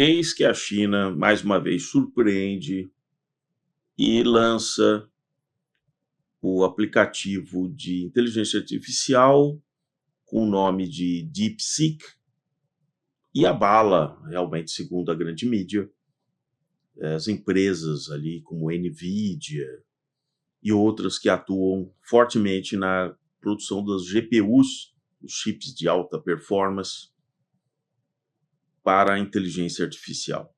Eis que a China, mais uma vez, surpreende e lança o aplicativo de inteligência artificial com o nome de DeepSeek e abala, realmente, segundo a grande mídia, as empresas ali como NVIDIA e outras que atuam fortemente na produção das GPUs, os chips de alta performance, para a inteligência artificial.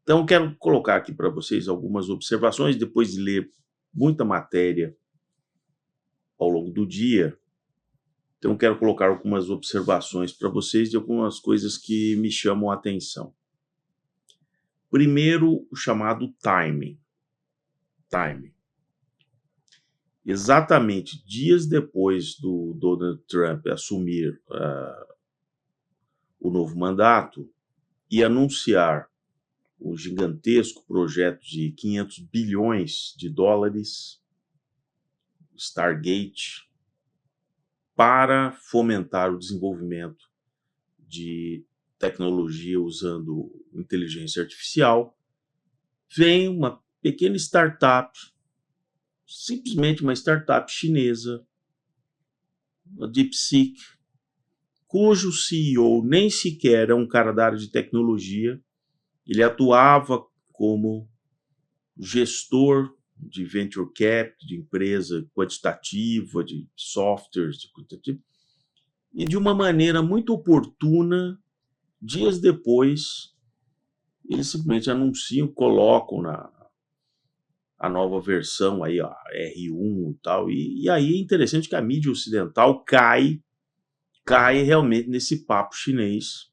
Então, quero colocar aqui para vocês algumas observações, depois de ler muita matéria ao longo do dia. Então, quero colocar algumas observações para vocês de algumas coisas que me chamam a atenção. Primeiro, o chamado timing. Exatamente dias depois do Donald Trump assumir o novo mandato e anunciar o gigantesco projeto de 500 bilhões de dólares, Stargate, para fomentar o desenvolvimento de tecnologia usando inteligência artificial, vem uma pequena startup, simplesmente uma startup chinesa, a DeepSeek, cujo CEO nem sequer é um cara da área de tecnologia. Ele atuava como gestor de venture cap, de empresa quantitativa, de softwares, e de uma maneira muito oportuna, dias depois, eles simplesmente anunciam, colocam a nova versão, aí, a R1 e tal, e aí é interessante que a mídia ocidental cai realmente nesse papo chinês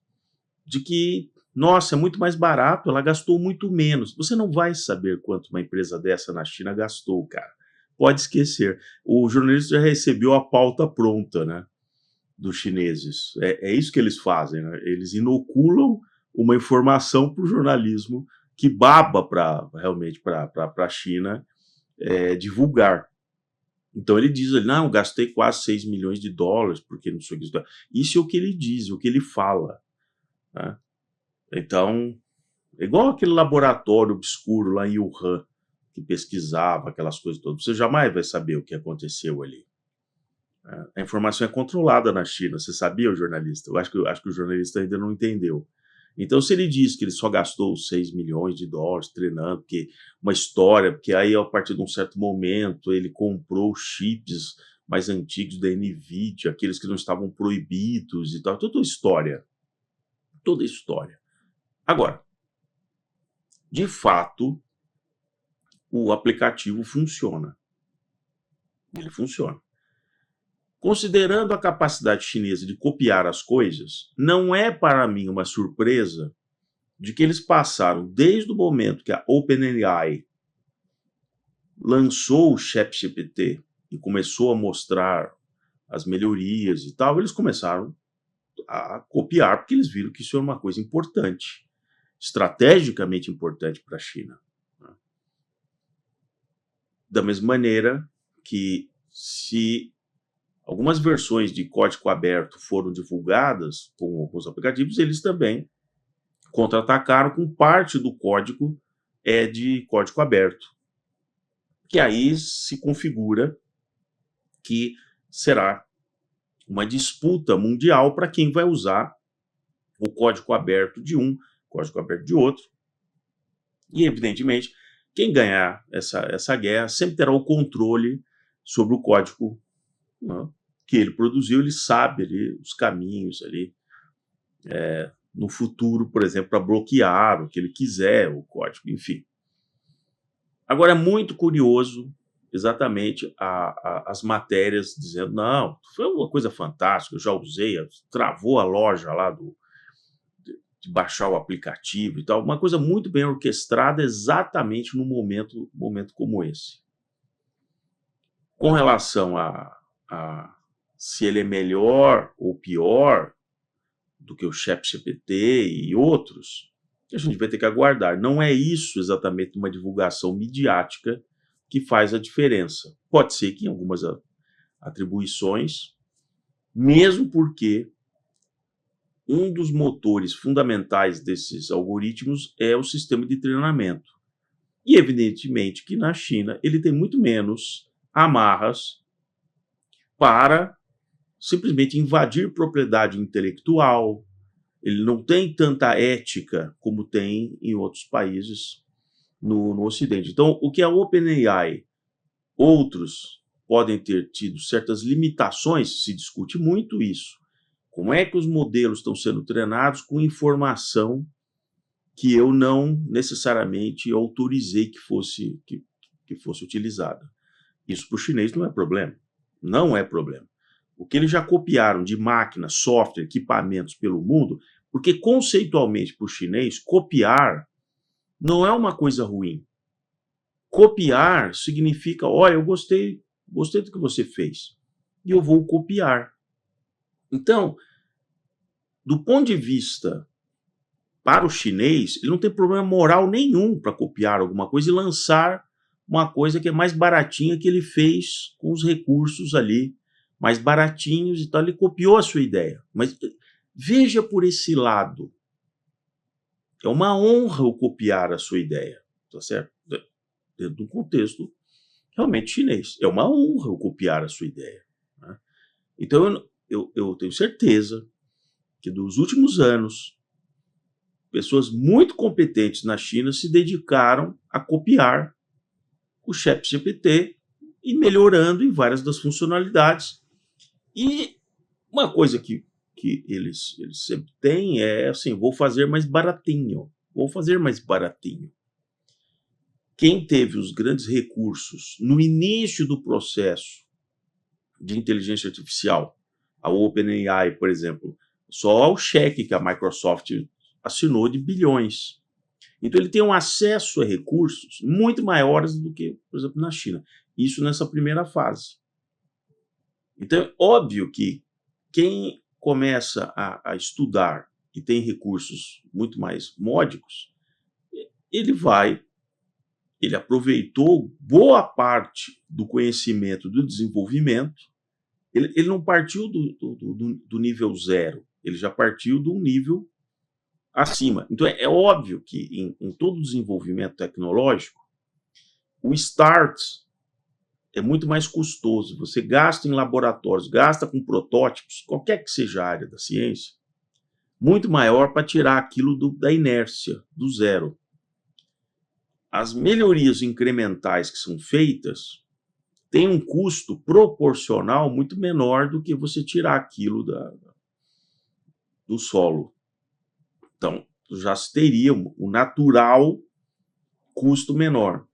de que, nossa, é muito mais barato, ela gastou muito menos. Você não vai saber quanto uma empresa dessa na China gastou, cara. Pode esquecer. O jornalista já recebeu a pauta pronta, né, dos chineses. É isso que eles fazem, né? Eles inoculam uma informação para o jornalismo que baba realmente para a China divulgar. Então ele diz, não, gastei quase 6 milhões de dólares, porque não sei o que. Isso é o que ele diz, o que ele fala, né? Então, é igual aquele laboratório obscuro lá em Wuhan, que pesquisava aquelas coisas todas. Você jamais vai saber o que aconteceu ali. A informação é controlada na China, você sabia, o jornalista? Eu acho que o jornalista ainda não entendeu. Então, se ele diz que ele só gastou 6 milhões de dólares treinando, porque uma história, porque aí, a partir de um certo momento, ele comprou chips mais antigos da NVIDIA, aqueles que não estavam proibidos e tal, toda história. Agora, de fato, o aplicativo funciona. Ele funciona. Considerando a capacidade chinesa de copiar as coisas, não é para mim uma surpresa de que eles passaram, desde o momento que a OpenAI lançou o ChatGPT e começou a mostrar as melhorias e tal, eles começaram a copiar, porque eles viram que isso é uma coisa importante, estrategicamente importante para a China. Da mesma maneira que, se algumas versões de código aberto foram divulgadas com alguns aplicativos, eles também contra-atacaram com parte do código de código aberto, que aí se configura que será uma disputa mundial para quem vai usar o código aberto de um, código aberto de outro. E, evidentemente, quem ganhar essa guerra sempre terá o controle sobre o código, né, que ele produziu. Ele sabe ali os caminhos ali, no futuro, por exemplo, para bloquear o que ele quiser, o código, enfim. Agora, é muito curioso exatamente as matérias dizendo, não, foi uma coisa fantástica, eu já usei, travou a loja lá de baixar o aplicativo e tal, uma coisa muito bem orquestrada exatamente num momento como esse. Com relação a se ele é melhor ou pior do que o ChatGPT e outros, a gente vai ter que aguardar. Não é isso exatamente uma divulgação midiática que faz a diferença. Pode ser que em algumas atribuições, mesmo porque um dos motores fundamentais desses algoritmos é o sistema de treinamento. E evidentemente que na China ele tem muito menos amarras para simplesmente invadir propriedade intelectual. Ele não tem tanta ética como tem em outros países no Ocidente. Então, o que a OpenAI, outros podem ter tido certas limitações, se discute muito isso. Como é que os modelos estão sendo treinados com informação que eu não necessariamente autorizei que fosse utilizada? Isso para o chinês não é problema. Não é problema. O que eles já copiaram de máquinas, software, equipamentos pelo mundo, porque conceitualmente para o chinês, copiar não é uma coisa ruim. Copiar significa, olha, eu gostei do que você fez e eu vou copiar. Então, do ponto de vista para o chinês, ele não tem problema moral nenhum para copiar alguma coisa e lançar uma coisa que é mais baratinha que ele fez com os recursos ali, mais baratinhos e tal. Ele copiou a sua ideia. Mas veja por esse lado. É uma honra eu copiar a sua ideia, tá certo? Dentro de um contexto realmente chinês. É uma honra eu copiar a sua ideia. Né? Então, eu tenho certeza que dos últimos anos, pessoas muito competentes na China se dedicaram a copiar o ChatGPT e melhorando em várias das funcionalidades. E uma coisa que eles sempre têm é assim, vou fazer mais baratinho. Vou fazer mais baratinho. Quem teve os grandes recursos no início do processo de inteligência artificial, a OpenAI, por exemplo, só o cheque que a Microsoft assinou de bilhões. Então ele tem um acesso a recursos muito maiores do que, por exemplo, na China. Isso nessa primeira fase. Então é óbvio que quem começa a estudar e tem recursos muito mais módicos, ele aproveitou boa parte do conhecimento do desenvolvimento. Ele não partiu do nível zero, ele já partiu de um nível acima. Então é óbvio que em todo desenvolvimento tecnológico, o start é muito mais custoso. Você gasta em laboratórios, gasta com protótipos, qualquer que seja a área da ciência, muito maior para tirar aquilo da inércia, do zero. As melhorias incrementais que são feitas têm um custo proporcional muito menor do que você tirar aquilo do solo. Então, já teria o natural custo menor.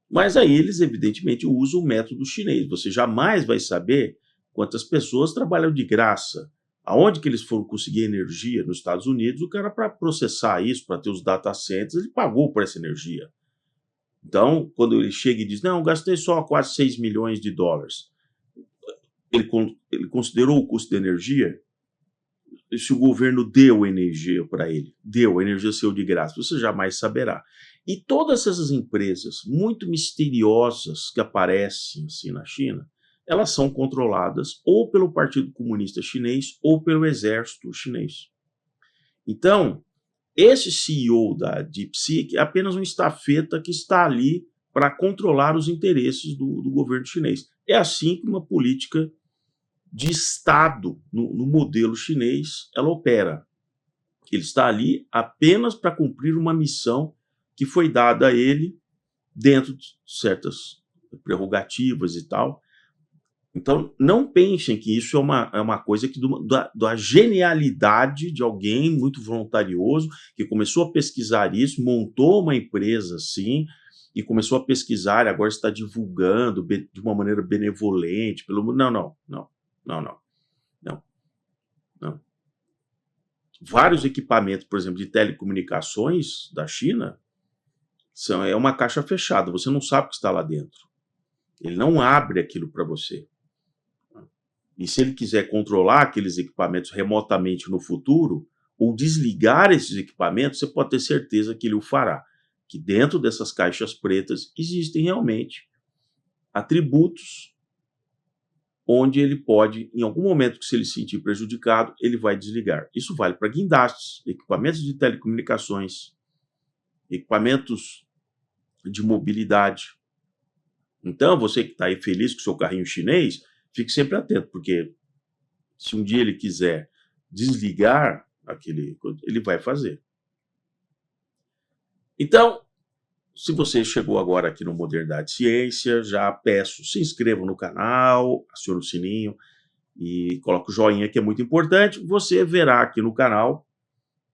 Mas aí eles, evidentemente, usam o método chinês. Você jamais vai saber quantas pessoas trabalham de graça. Aonde que eles foram conseguir energia nos Estados Unidos, o cara, para processar isso, para ter os data centers, ele pagou por essa energia. Então, quando ele chega e diz, não, gastei só quase 6 milhões de dólares, ele considerou o custo de energia? Se o governo deu energia para ele, deu, a energia saiu de graça, você jamais saberá. E todas essas empresas muito misteriosas que aparecem assim na China, elas são controladas ou pelo Partido Comunista Chinês ou pelo Exército Chinês. Então, esse CEO da DeepSeek é apenas um estafeta que está ali para controlar os interesses do governo chinês. É assim que uma política de Estado no modelo chinês ela opera. Ele está ali apenas para cumprir uma missão que foi dada a ele dentro de certas prerrogativas e tal. Então, não pensem que isso é uma coisa que da genialidade de alguém muito voluntarioso que começou a pesquisar isso, montou uma empresa assim e começou a pesquisar e agora está divulgando de uma maneira benevolente pelo mundo. Não. Vários equipamentos, por exemplo, de telecomunicações da China, é uma caixa fechada, você não sabe o que está lá dentro. Ele não abre aquilo para você. E se ele quiser controlar aqueles equipamentos remotamente no futuro, ou desligar esses equipamentos, você pode ter certeza que ele o fará. Que dentro dessas caixas pretas existem realmente atributos onde ele pode, em algum momento que se ele se sentir prejudicado, ele vai desligar. Isso vale para guindastes, equipamentos de telecomunicações, equipamentos de mobilidade. Então, você que está aí feliz com o seu carrinho chinês, fique sempre atento, porque se um dia ele quiser desligar aquele, ele vai fazer. Então, se você chegou agora aqui no Modernidade Ciência, já peço, se inscreva no canal, acione o sininho e coloque o joinha, que é muito importante. Você verá aqui no canal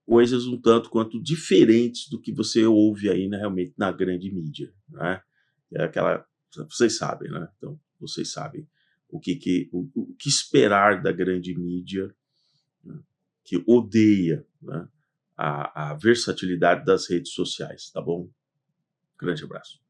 coisas um tanto quanto diferentes do que você ouve aí, né, realmente na grande mídia, né? É aquela, vocês sabem, né? Então, vocês sabem o que esperar da grande mídia, né, que odeia, né, a versatilidade das redes sociais, tá bom? Grande abraço.